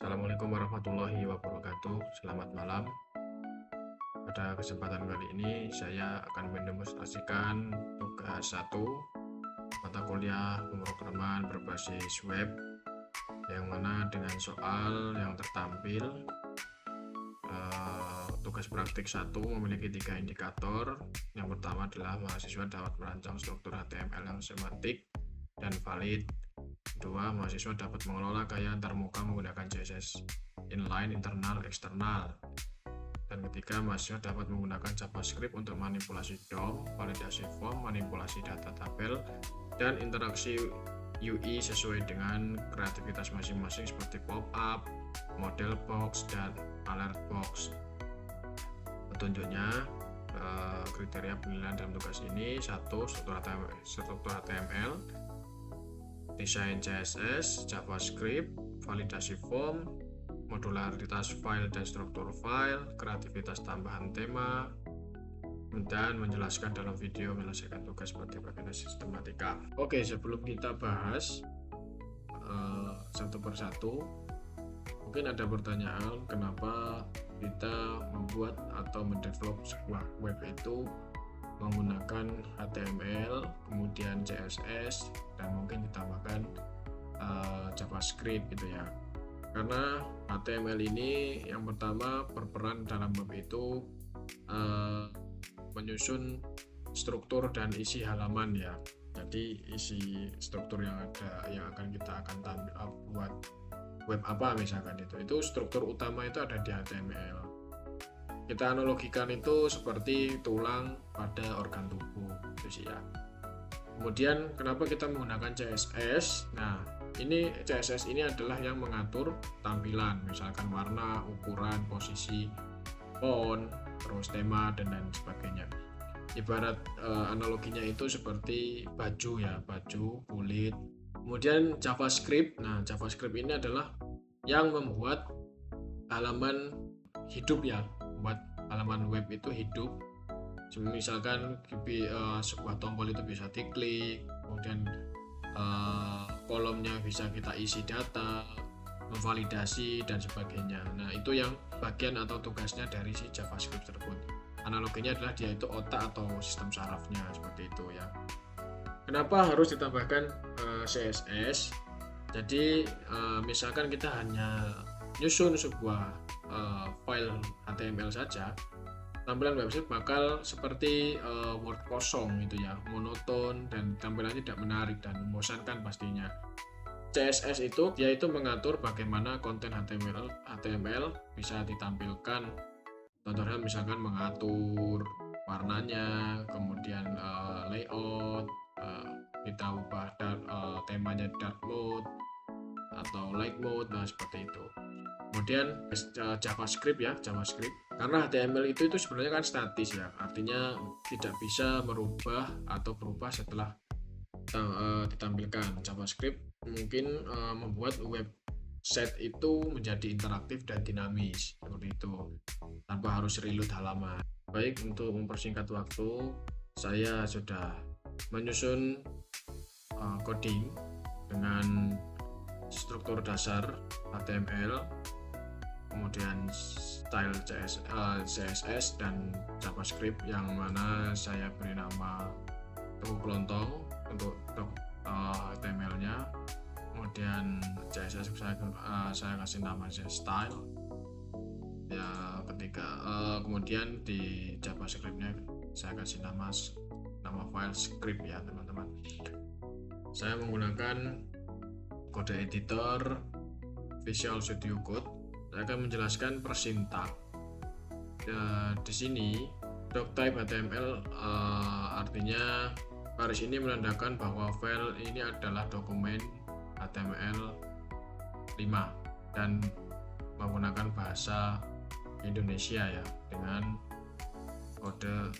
Assalamualaikum warahmatullahi wabarakatuh. Selamat malam. Pada kesempatan kali ini saya akan mendemonstrasikan tugas 1 mata kuliah pemrograman berbasis web, yang mana dengan soal yang tertampil tugas praktik 1 memiliki 3 indikator. Yang pertama adalah mahasiswa dapat merancang struktur HTML yang semantik dan valid. Kedua, mahasiswa dapat mengelola gaya antarmuka menggunakan CSS inline, internal, eksternal. Dan ketiga, mahasiswa dapat menggunakan JavaScript untuk manipulasi DOM, validasi form, manipulasi data tabel, dan interaksi UI sesuai dengan kreativitas masing-masing seperti pop-up, model box, dan alert box. Petunjuknya, kriteria penilaian dalam tugas ini: 1. Struktur HTML, desain CSS, JavaScript, validasi form, modularitas file dan struktur file, kreativitas tambahan tema, dan menjelaskan dalam video menyelesaikan tugas seperti bagaimana sistematika. Oke, sebelum kita bahas satu persatu, mungkin ada pertanyaan kenapa kita membuat atau mendevelop sebuah web itu menggunakan HTML, kemudian CSS, dan mungkin ditambahkan JavaScript gitu ya. Karena HTML ini yang pertama berperan dalam web itu menyusun struktur dan isi halaman ya. Jadi isi struktur yang ada yang kita akan buat web apa misalkan itu struktur utama itu ada di HTML. Kita analogikan itu seperti tulang pada organ tubuh itu sih ya. Kemudian kenapa kita menggunakan CSS? Nah, ini CSS ini adalah yang mengatur tampilan, misalkan warna, ukuran, posisi font, terus tema, dan lain sebagainya. Ibarat analoginya itu seperti baju ya, baju, kulit. Kemudian JavaScript. Nah, JavaScript ini adalah yang membuat halaman hidup ya, buat halaman web itu hidup. Misalkan sebuah tombol itu bisa diklik, kemudian kolomnya bisa kita isi data, memvalidasi, dan sebagainya. Nah, itu yang bagian atau tugasnya dari si JavaScript tersebut. Analoginya adalah dia itu otak atau sistem sarafnya, seperti itu ya. Kenapa harus ditambahkan CSS? Jadi misalkan kita hanya nyusun sebuah file HTML saja, tampilan website bakal seperti Word kosong gitu ya, monoton dan tampilannya tidak menarik dan membosankan pastinya. CSS itu dia itu mengatur bagaimana konten HTML bisa ditampilkan. Contohnya misalkan mengatur warnanya, kemudian layout, kita ubah temanya dark mode atau light mode, nah seperti itu. Kemudian JavaScript ya, JavaScript. Karena HTML itu sebenarnya kan statis ya, artinya tidak bisa merubah atau berubah setelah ditampilkan. JavaScript mungkin membuat website itu menjadi interaktif dan dinamis seperti itu, tanpa harus reload halaman. Baik, untuk mempersingkat waktu, saya sudah menyusun coding dengan struktur dasar HTML, kemudian style CSS dan JavaScript, yang mana saya beri nama tepuk kelontong untuk HTML-nya, kemudian CSS saya kasih nama style ya ketika kemudian di JavaScript-nya saya kasih nama file script ya teman-teman. Saya menggunakan kode editor Visual Studio Code. Saya akan menjelaskan per sintak. Di sini doctype HTML artinya baris ini menandakan bahwa file ini adalah dokumen HTML 5 dan menggunakan bahasa Indonesia ya, dengan kode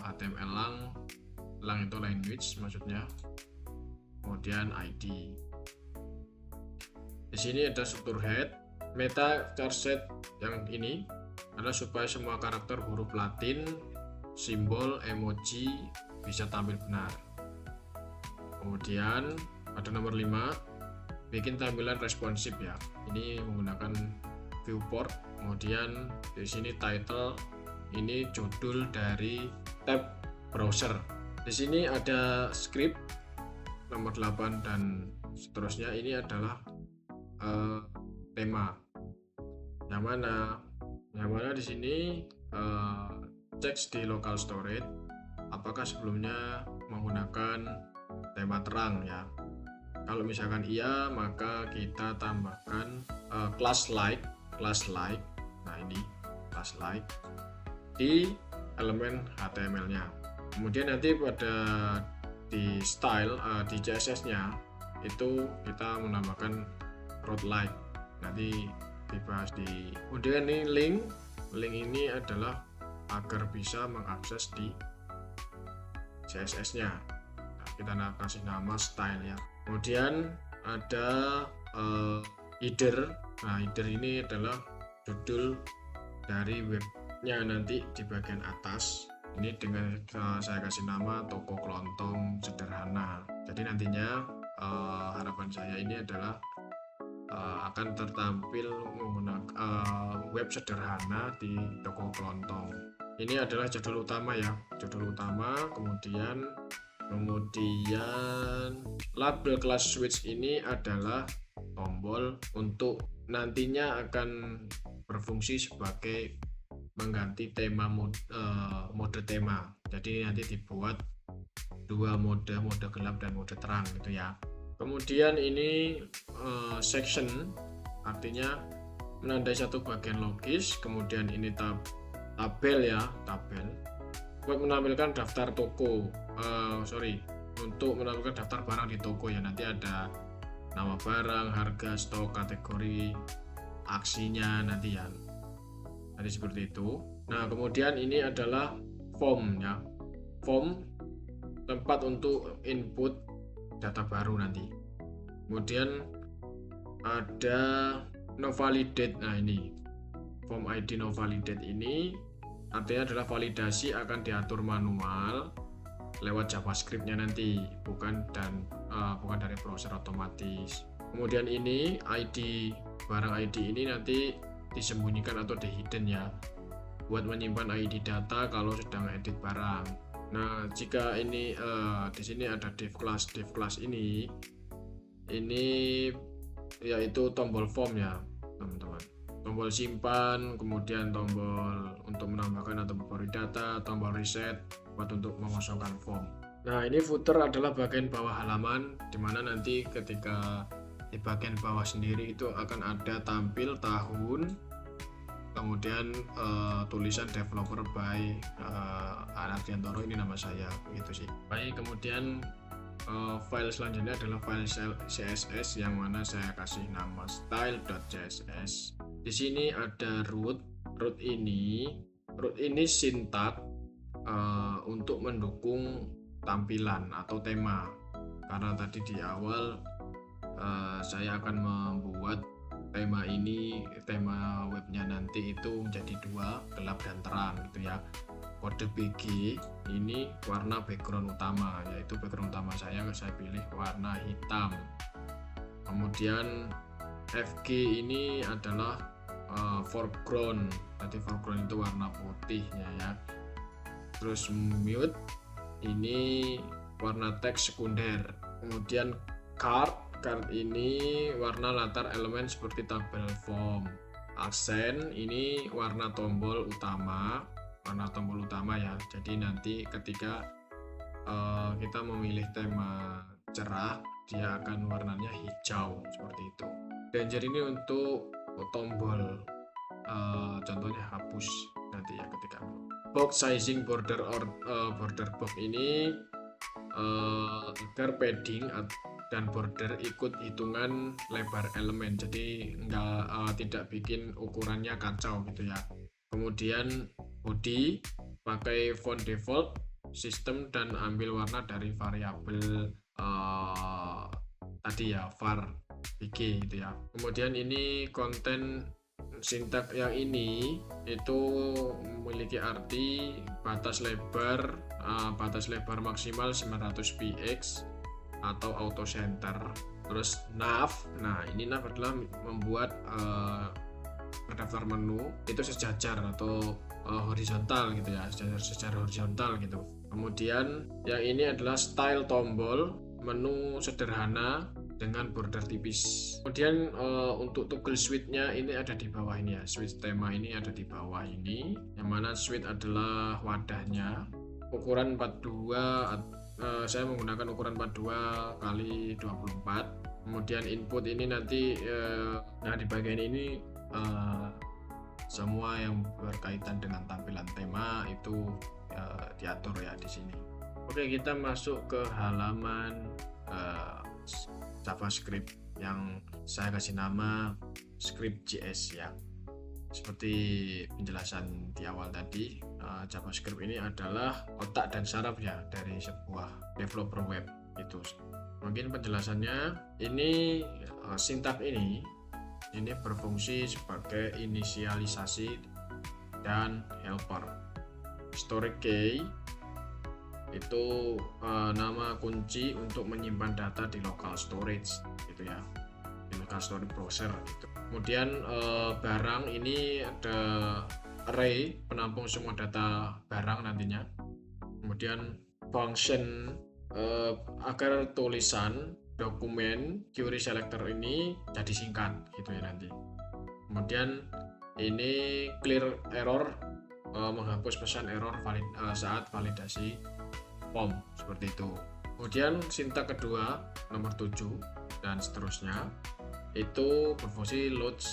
HTML lang itu language maksudnya, kemudian ID. Di sini ada struktur head, meta charset yang ini adalah supaya semua karakter huruf Latin, simbol, emoji bisa tampil benar. Kemudian pada nomor 5 bikin tampilan responsif ya. Ini menggunakan viewport. Kemudian di sini title, ini judul dari tab browser. Di sini ada script nomor 8 dan seterusnya. Ini adalah tema. Yang mana di sini cek di local storage apakah sebelumnya menggunakan tema terang ya. Kalau misalkan iya, maka kita tambahkan class like. Nah, ini class like di elemen HTML-nya. Kemudian nanti di style di CSS-nya itu kita menambahkan road like. Nanti dibahas di kemudian ini link ini adalah agar bisa mengakses di CSS-nya. Nah, kita kasih nama style ya. Kemudian ada header. Nah, header ini adalah judul dari webnya nanti di bagian atas. Ini dengan saya kasih nama toko kelontong sederhana. Jadi nantinya harapan saya ini adalah akan tertampil menggunakan web sederhana di toko kelontong. Ini adalah judul utama ya, judul utama. Kemudian label class switch ini adalah tombol untuk nantinya akan berfungsi sebagai mengganti tema mode tema. Jadi nanti dibuat dua mode gelap dan mode terang gitu ya. Kemudian ini section, artinya menandai satu bagian logis. Kemudian ini tabel ya, tabel buat menampilkan daftar toko, untuk menampilkan daftar barang di toko ya. Nanti ada nama barang, harga, stok, kategori, aksinya nanti ya, nanti seperti itu. Nah, kemudian ini adalah form ya, form tempat untuk input data baru nanti. Kemudian ada no validate. Nah, ini form ID no validate ini artinya adalah validasi akan diatur manual lewat JavaScript-nya nanti, bukan dari browser otomatis. Kemudian ini ID, barang ID ini nanti disembunyikan atau di hidden ya, buat menyimpan ID data kalau sedang edit barang. Nah, jika ini di sini ada div class ini yaitu tombol form ya teman-teman, tombol simpan, kemudian tombol untuk menambahkan atau memori data, tombol reset buat untuk mengosongkan form. Nah, ini footer adalah bagian bawah halaman, dimana nanti ketika di bagian bawah sendiri itu akan ada tampil tahun, kemudian tulisan developer by Ardiantoro, ini nama saya gitu sih. Baik, kemudian file selanjutnya adalah file CSS yang mana saya kasih nama style.css. Di sini ada root ini sintak untuk mendukung tampilan atau tema, karena tadi di awal saya akan membuat tema webnya nanti itu menjadi dua, gelap dan terang gitu ya. Kode BG ini warna background utama, yaitu background utama saya pilih warna hitam. Kemudian FG ini adalah foreground, tadi foreground itu warna putihnya ya. Terus mute ini warna teks sekunder. Kemudian card ini warna latar elemen seperti tabel form. Aksen ini warna tombol utama ya. Jadi nanti ketika kita memilih tema cerah, dia akan warnanya hijau seperti itu. Danger ini untuk tombol, contohnya hapus nanti ya ketika box sizing border box ini agar padding dan border ikut hitungan lebar elemen, jadi tidak bikin ukurannya kacau gitu ya. Kemudian body pakai font default sistem dan ambil warna dari variabel tadi ya, var bg gitu ya. Kemudian ini konten sintak yang ini itu memiliki arti batas lebar maksimal 900 px atau auto center. Terus nav, nah ini nav adalah membuat daftar menu itu sejajar atau horizontal gitu ya, sejajar horizontal gitu. Kemudian yang ini adalah style tombol, menu sederhana dengan border tipis. Kemudian untuk toggle switch-nya ini ada di bawah ini ya, switch tema ini ada di bawah ini, yang mana switch adalah wadahnya, ukuran 42, saya menggunakan ukuran 42 kali 24. Kemudian input ini nanti nah di bagian ini semua yang berkaitan dengan tampilan tema itu diatur ya di sini. Oke, kita masuk ke halaman JavaScript yang saya kasih nama script.js ya. Seperti penjelasan di awal tadi, JavaScript ini adalah otak dan saraf ya dari sebuah developer web itu. Mungkin penjelasannya ini sintak ini berfungsi sebagai inisialisasi dan helper. Storage key itu nama kunci untuk menyimpan data di local storage gitu ya, di local storage browser gitu. Kemudian barang ini ada array penampung semua data barang nantinya. Kemudian function agar tulisan dokumen query selector ini jadi singkat gitu ya nanti. Kemudian ini clear error, menghapus pesan error saat validasi form seperti itu. Kemudian sintak kedua nomor 7 dan seterusnya itu berfungsi load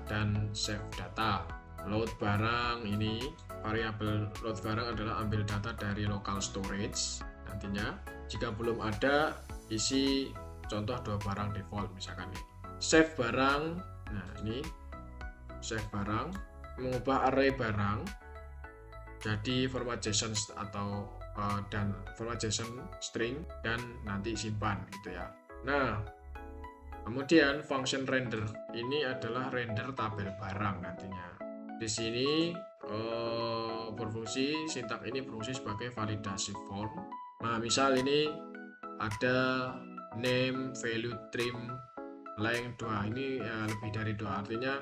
dan save data. Load barang ini, variabel load barang adalah ambil data dari local storage nantinya. Jika belum ada, isi contoh 2 barang default misalkan ini. Save barang, nah ini save barang, mengubah array barang jadi format JSON atau dan format JSON string dan nanti simpan gitu ya. Nah, kemudian function render ini adalah render tabel barang nantinya. Di sini sintak ini berfungsi sebagai validasi form. Nah, misal ini ada name, value, trim, length 2, ini lebih dari 2, artinya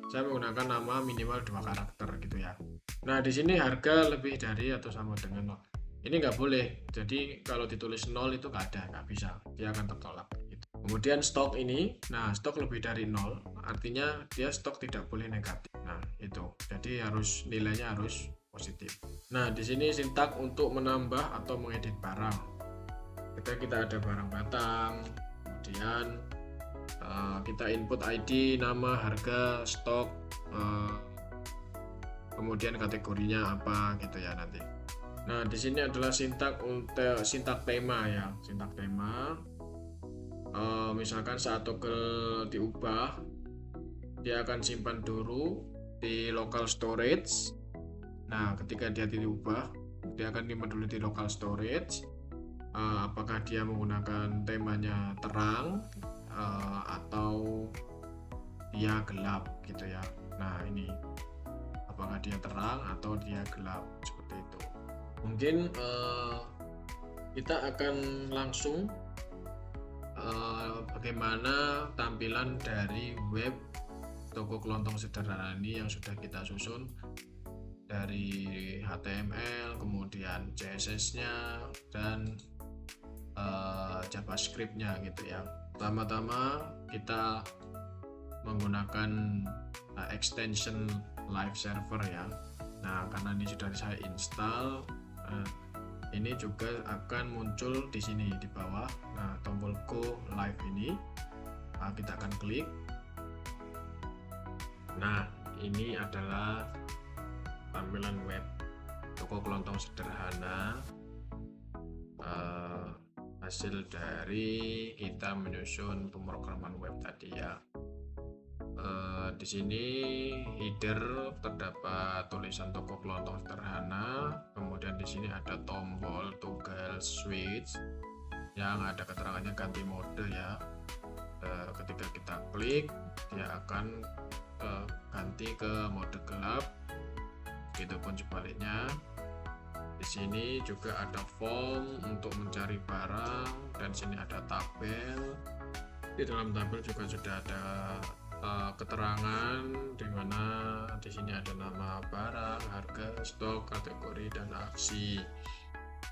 saya menggunakan nama minimal 2 karakter gitu ya. Nah, di sini harga lebih dari atau sama dengan 0. Ini nggak boleh, jadi kalau ditulis 0 itu nggak bisa, dia akan tertolak gitu. Kemudian stok ini, nah stok lebih dari 0, artinya dia stok tidak boleh negatif. Nah itu, jadi nilainya harus positif. Nah, di sini sintak untuk menambah atau mengedit barang. Ketika kita ada barang batang, kemudian kita input ID, nama, harga, stok, kemudian kategorinya apa gitu ya nanti. Nah, di sini adalah sintak tema ya, sintak tema. Misalkan saat toggle diubah, dia akan simpan dulu di local storage. Nah, ketika dia diubah, dia akan simpan dulu di local storage. Apakah dia menggunakan temanya terang atau dia gelap gitu ya. Nah, ini apakah dia terang atau dia gelap seperti itu. Mungkin kita akan langsung bagaimana tampilan dari web toko kelontong sederhana ini yang sudah kita susun dari HTML, kemudian CSS-nya dan JavaScript-nya gitu ya. Pertama-tama kita menggunakan extension live server ya. Nah, karena ini sudah saya install, ini juga akan muncul di sini di bawah. Nah, tombol go live ini kita akan klik. Nah, ini adalah tampilan web toko kelontong sederhana, hasil dari kita menyusun pemrograman web tadi ya. Di sini header terdapat tulisan toko kelontong sederhana, kemudian di sini ada tombol toggle switch yang ada keterangannya ganti mode ya. Ketika kita klik, dia akan ganti ke mode gelap, begitupun sebaliknya. Di sini juga ada form untuk mencari barang, dan sini ada tabel. Di dalam tabel juga sudah ada keterangan di mana di sini ada nama barang, harga, stok, kategori, dan aksi.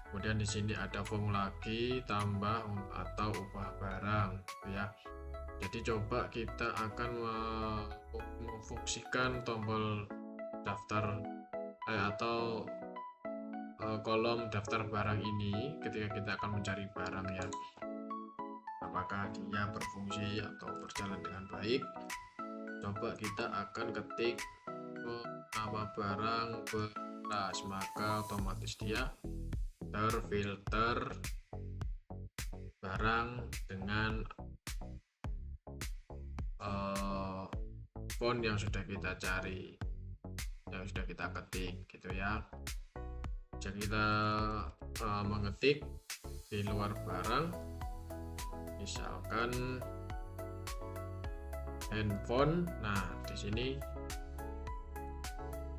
Kemudian di sini ada form lagi, tambah atau ubah barang, ya. Jadi coba kita akan memfungsikan tombol daftar atau kolom daftar barang ini ketika kita akan mencari barang, ya. Apakah dia berfungsi atau berjalan dengan baik. Coba kita akan ketik nama barang beras, maka otomatis dia terfilter barang dengan font yang sudah kita cari, yang sudah kita ketik, gitu ya. Jika kita mengetik di luar barang, misalkan handphone, nah di sini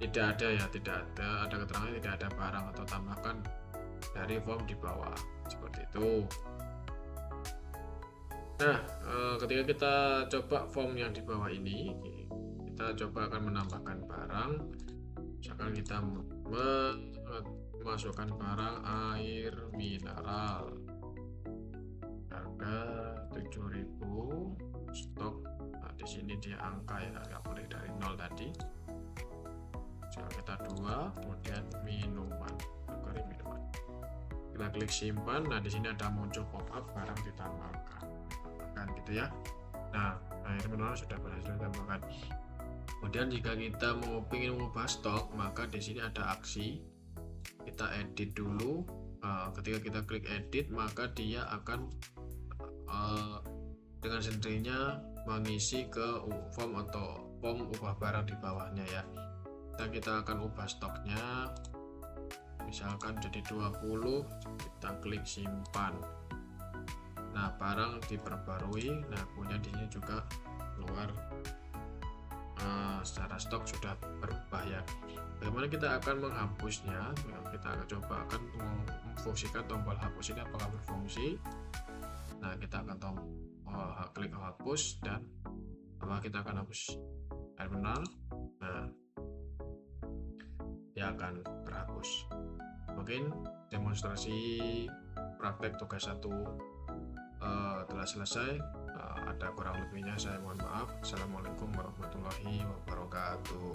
tidak ada, ya, tidak ada keterangan, tidak ada barang, atau tambahkan dari form di bawah, seperti itu. Nah, ketika kita coba form yang di bawah ini, kita coba akan menambahkan barang. Misalkan kita memasukkan barang air mineral, harga 7.000, stok. Nah, di sini dia angka, ya, nggak boleh dari 0 tadi. Jika kita 2, kemudian minuman, kategori minuman. Kita klik simpan. Nah, di sini ada muncul pop-up barang ditambahkan, gitu ya. Nah, air mineral sudah berhasil ditambahkan. Kemudian jika kita ingin mengubah stok, maka di sini ada aksi. Kita edit dulu. Ketika kita klik edit, maka dia akan dengan sendirinya mengisi ke form atau form ubah barang di bawahnya, ya. Kita akan ubah stoknya, misalkan jadi 20, kita klik simpan. Nah, barang diperbarui. Nah, kemudian di sini juga keluar secara stok sudah berubah, ya. Bagaimana kita akan menghapusnya? Kita coba akan memfungsikan tombol hapus ini, apakah berfungsi. Nah, kita akan klik hapus, dan kita akan hapus air mineral. Nah, dia akan terhapus. Mungkin demonstrasi praktek tugas 1 telah selesai. Ada kurang lebihnya saya mohon maaf. Assalamualaikum warahmatullahi wabarakatuh.